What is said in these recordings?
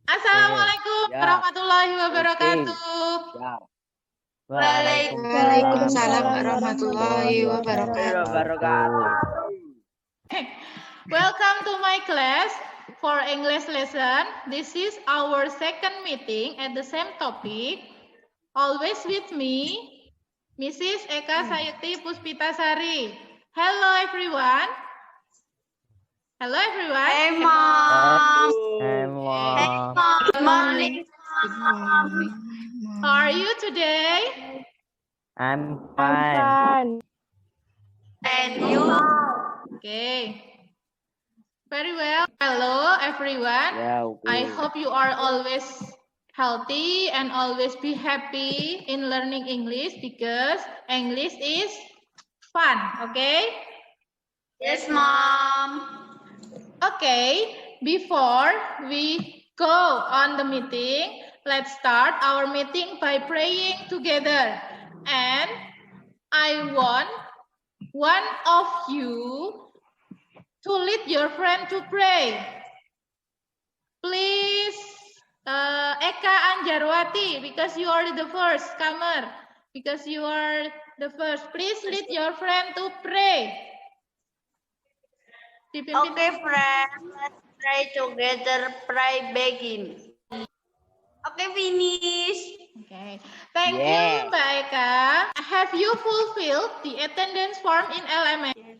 Assalamualaikum warahmatullahi wabarakatuh. Waalaikumsalam warahmatullahi wabarakatuh. Welcome to my class for English lesson. This is our second meeting at the same topic. Always with me, Mrs. Eka Sayuti Puspitasari. Hello everyone. Hello everyone. Hey mom. Hey, Mom. Hey mom. Good morning. How are you today? I'm fine. And you? Okay. Very well. Hello everyone. Yeah, I okay. hope you are always healthy and always be happy in learning English because English is fun, okay? Yes, mom. Okay, before we go on the meeting, let's start our meeting by praying together. And I want one of you to lead your friend to pray. Please, Eka Anjarwati, because you are the first comer, because you are the first, please lead your friend to pray. Dipimpin. Okay, friends. Let's pray together. Pray begin. Okay, finish. Okay, thank you, Yeah. Mbak Eka. Have you fulfilled the attendance form in LMS?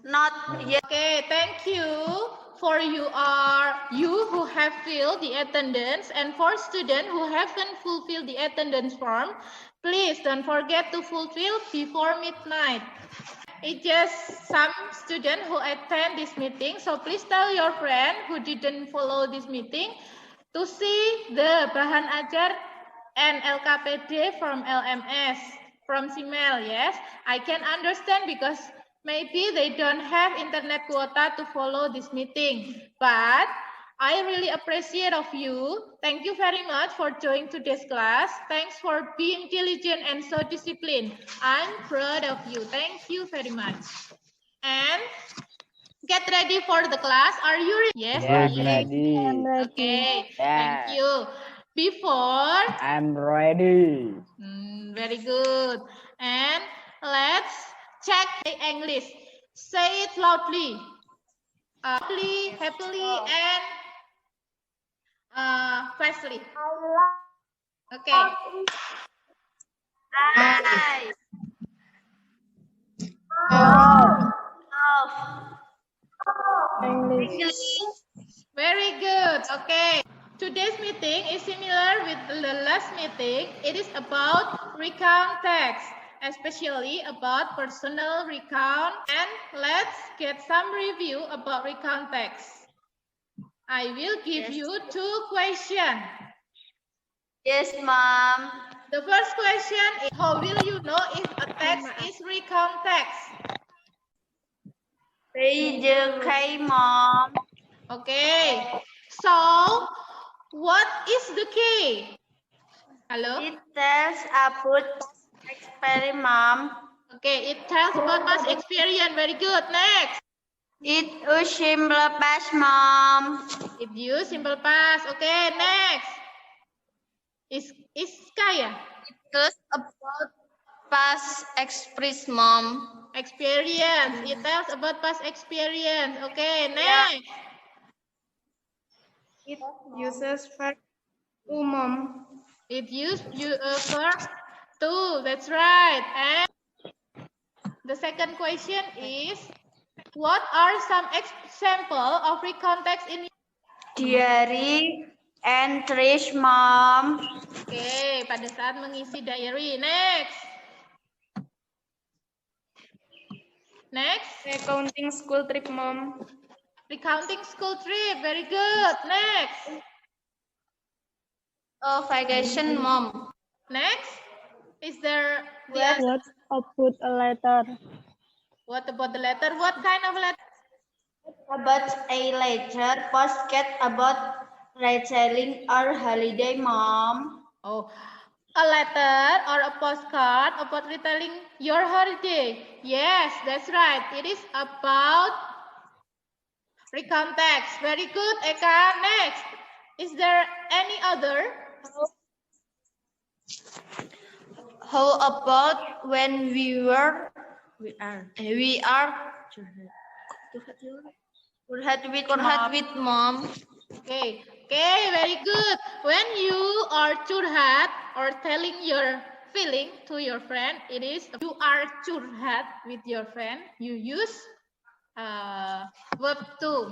Not yet. Okay, thank you for you who have filled the attendance, and for students who haven't fulfilled the attendance form, please don't forget to fulfill before midnight. It's just some students who attend this meeting, so please tell your friend who didn't follow this meeting to see the bahan ajar and LKPD from LMS, from CML, yes. I can understand because maybe they don't have internet quota to follow this meeting, but I really appreciate of you. Thank you very much for joining today's class. Thanks for being diligent and so disciplined. I'm proud of you. Thank you very much. And get ready for the class. Are you ready? Yes, Yes, ready. ready. Okay, Yeah. thank you. Before, I'm ready. very good. And let's check the English. Say it loudly. Happily, and fastly. Okay. I love English. Very good. Okay. Today's meeting is similar with the last meeting. It is about recount text, especially about personal recount. And let's get some review about recount text. I will give Yes. you 2 questions. Yes, mom. The first question is, how will you know if a text is recount text? Read the K, mom. Okay. So, what is the key? Hello? It tells about experiment. Okay, it tells about past experience. Very good. Next. It is simple past, mom. It use simple past. Okay, next. Is kaya? It tells about past express, mom. Experience. It tells about past experience. Okay, next. It uses verb to, mom. It use verb to. That's right. And the second question is, what are some example of recount text in? Diary entries, mom. Oke, pada saat mengisi diary. Next. Next. Recounting school trip, mom. Recounting school trip. Very good. Next. Vacation, mom. Next. Is there What about a letter? What about the letter? What kind of letter? About a letter, postcard about traveling or holiday, mom. Oh, a letter or a postcard about retelling your holiday. Yes, that's right. It is about recount text. Very good, Eka. Next. Is there any other? How about when we are curhat with mom? Okay, very good. When you are curhat or telling your feeling to your friend, it is you are curhat with your friend. You use verb to,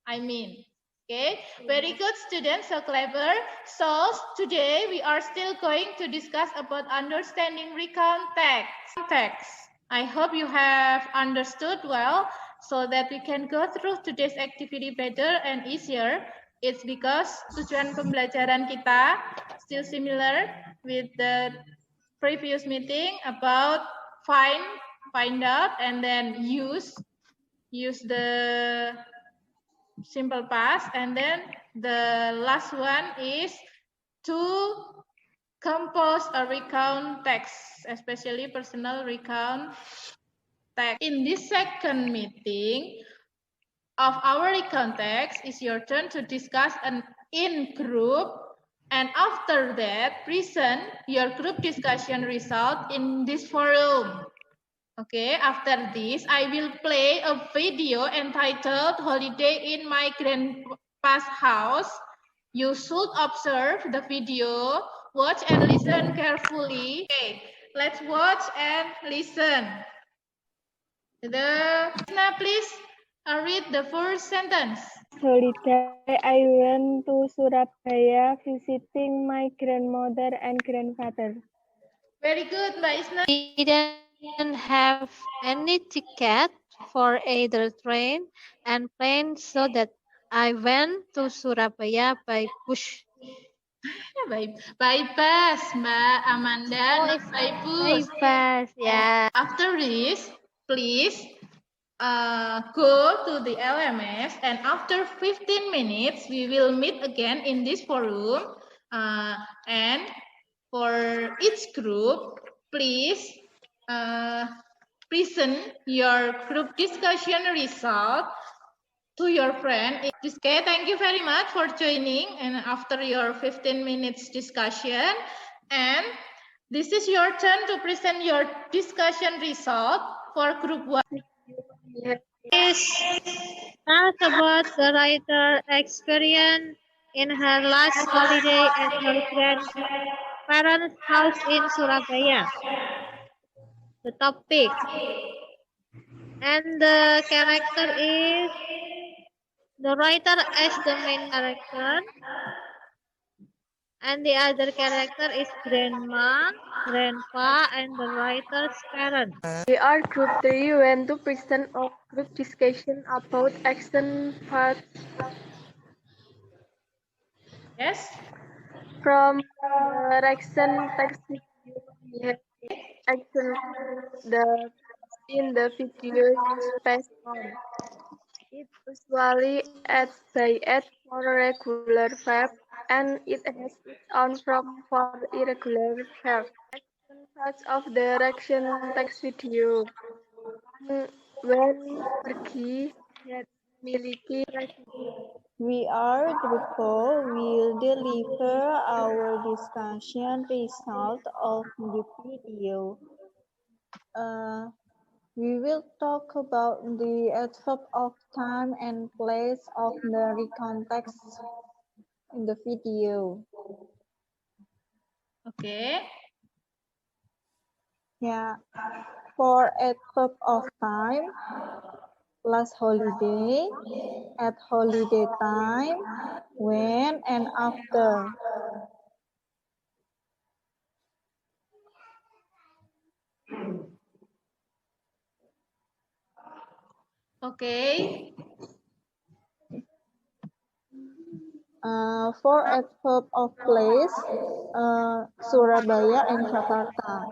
I mean. Okay, very good students, so clever. So today we are still going to discuss about understanding recount text. I hope you have understood well so that we can go through today's activity better and easier. It's because tujuan pembelajaran kita still similar with the previous meeting about find out, and then use the simple past, and then the last one is to compose a recount text, especially personal recount text. In this second meeting of our recount text, it's your turn to discuss in group, and after that present your group discussion result in this forum. Okay, after this, I will play a video entitled Holiday in My Grandpa's House. You should observe the video, watch and listen carefully. Okay, let's watch and listen. Now, please read the first sentence. Holiday, I went to Surabaya visiting my grandmother and grandfather. Very good, Mbak Isna. We didn't have any ticket for either train and plane, so that I went to Surabaya by bus. By bus, Mbak Amanda, not by bus. By bus, yeah. After this, please go to the LMS, and after 15 minutes, we will meet again in this forum. And for each group, please present your group discussion result to your friend. Okay, thank you very much for joining. And after your 15 minutes discussion, and this is your turn to present your discussion result for group 1. Is talk about the writer experience in her last holiday at her grandparents' house in Surabaya. The topic and the character is the writer as the main character, and the other character is grandma, grandpa, and the writer's parents. We are group 3 went to present a group discussion about action parts. Yes. From the action text video, we have action in the video space on. It usually adds by add for regular verb, and it has its own verb for irregular verb. Action parts of the action text video. When pergi dan miliki We are group 4 will deliver our discussion result of the video. We will talk about the adverb of time and place of the recount text in the video. Okay. Yeah. For adverb of time, last holiday, at holiday time, when and after. Okay. For adverb of place, Surabaya and Jakarta.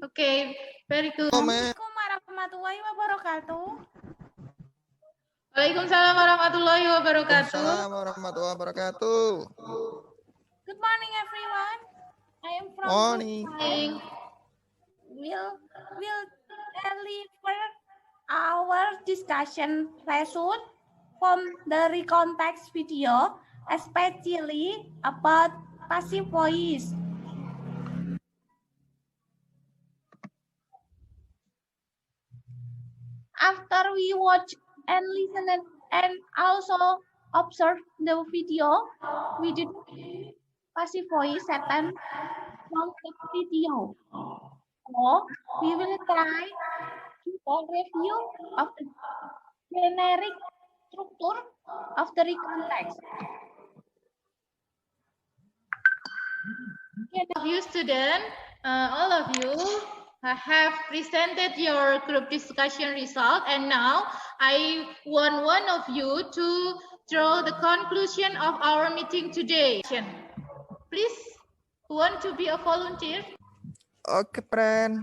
Okay, very good. Assalamualaikum warahmatullahi wabarakatuh. Waalaikumsalam warahmatullahi wabarakatuh. Waalaikumsalam warahmatullahi wabarakatuh. Good morning, everyone. I am from Morning. Will deliver our discussion lesson from the recontext video, especially about passive voice. After we watch and listen and also observe the video, we did passive voice sentence from the video. So we will try to review of the generic structure of the recontext. You student, all of you have presented your group discussion result, and now I want one of you to draw the conclusion of our meeting today. Please, who want to be a volunteer? Okay, friend.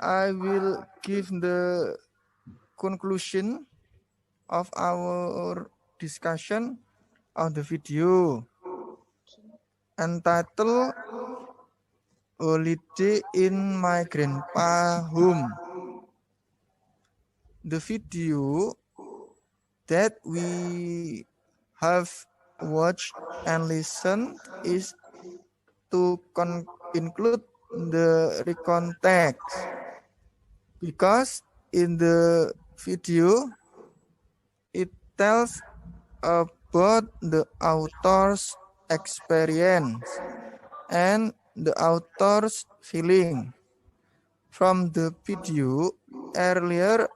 I will give the conclusion of our discussion on the video entitled Holiday in My Grandpa's Home. The video that we have watched and listened is to include the recontext, because in the video it tells about the author's experience and the author's feeling. From the video earlier,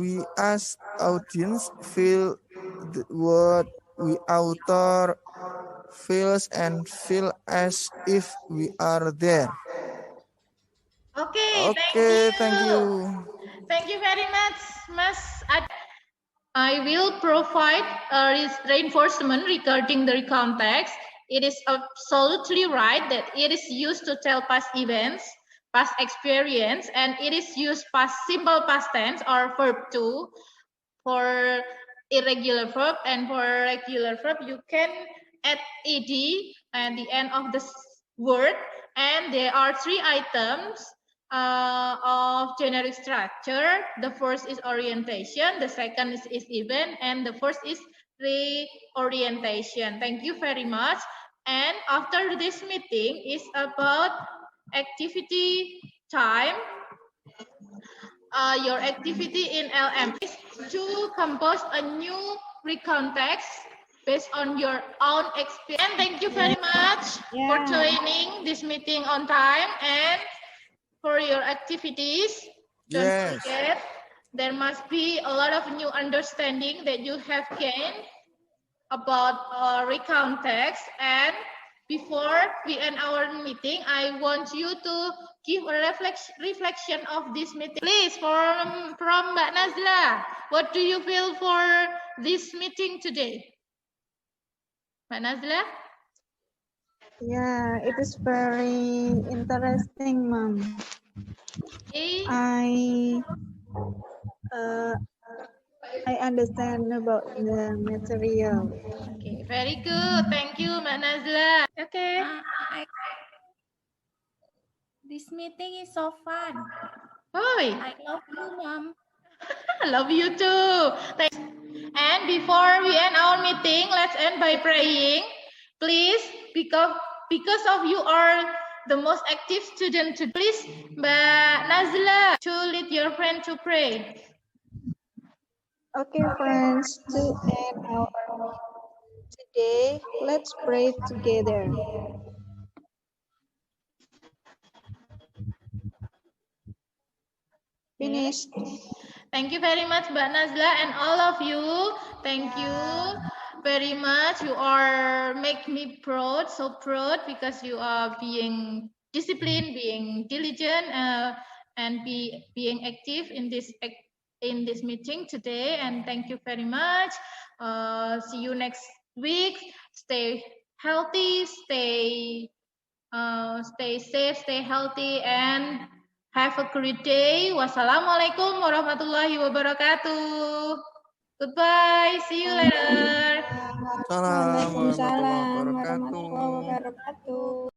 we as audience feel what we author feels and feel as if we are there. Okay, thank you. Thank you very much, Mas. I will provide a reinforcement regarding the context. It is absolutely right that it is used to tell past events, past experience, and it is used past simple past tense or verb to for irregular verb, and for regular verb you can add ed at the end of the word, and there are 3 items of generic structure. The first is orientation, the second is event, and the first is reorientation. Thank you very much. And after this meeting is about activity time. Your activity in LM is to compose a new recontext based on your own experience. Thank you very much for joining this meeting on time and for your activities. Don't forget, there must be a lot of new understanding that you have gained about recontext. And before we end our meeting, I want you to give a reflection of this meeting. Please, from Mbak Nazla, what do you feel for this meeting today? Mbak Nazla? Yeah, it is very interesting, Mom. Okay. I understand about the material. Okay, very good. Thank you, Mbak Nazla. Okay. This meeting is so fun. Hi. I love you, Mom. I love you too. Thanks. And before we end our meeting, let's end by praying. Please, because of you are the most active student, please, Mbak Nazla, to lead your friend to pray. Okay, friends, to end our today, let's pray together. Finished. Thank you very much, Mbak Nazla, and all of you. Thank you very much. You are make me proud, so proud, because you are being disciplined, being diligent, and being active in this meeting today. And thank you very much. See you next week. Stay healthy, stay safe, stay healthy, and have a great day. Wassalamualaikum warahmatullahi wabarakatuh. Goodbye. See you later. Waalaikumsalam Waalaikumsalam warahmatullahi wabarakatuh.